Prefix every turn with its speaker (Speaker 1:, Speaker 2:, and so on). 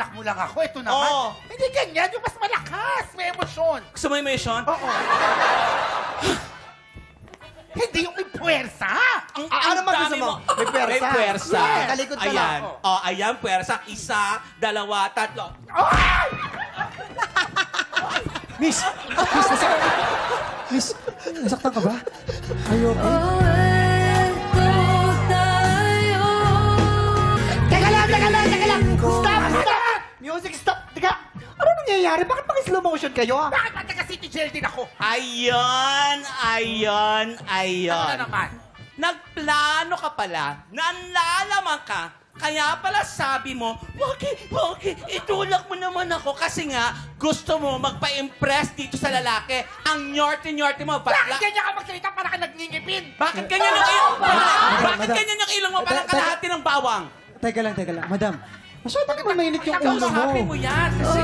Speaker 1: tinutulak mo lang ako. Ito naman.
Speaker 2: Oo.
Speaker 1: Hindi ganyan. Yung mas malakas. May emosyon.
Speaker 2: Gusto mo yung emotion?
Speaker 1: Oo. Hindi yung may puwersa.
Speaker 3: Ano ba gusto mo? May pwersa?
Speaker 2: May puwersa.
Speaker 3: Yes. Talikod ka
Speaker 2: Ayan.
Speaker 3: lang.
Speaker 2: Oh, ayan, puwersa. Isa, dalawa, tatlo.
Speaker 1: Ay!
Speaker 4: Miss! Miss, nasaktan ka ba? Ayoko.
Speaker 3: Teka lang! Stop! Music, stop! Teka, ano nangyayari? Bakit pang slow motion kayo?
Speaker 1: Bakit ba taga City Jail din ako?
Speaker 2: Ayun.
Speaker 1: Ano na naman?
Speaker 2: Nagplano ka pala, nanlalaman ka, kaya pala sabi mo, wag, itulak mo naman ako kasi nga gusto mo magpa-impress dito sa lalaki. Ang nyorte-nyorte mo.
Speaker 1: Bakit ganyan ka magsalita para ka nagngingipin?
Speaker 2: Bakit ganyan yung ilong mo? Bakit
Speaker 4: Madam.
Speaker 2: ganyan yung ilong mo? Parang kalahati ng bawang.
Speaker 4: Teka lang. Madam, masyado naman mainit yung ulo mo.
Speaker 2: Kausapin mo yan. Kasi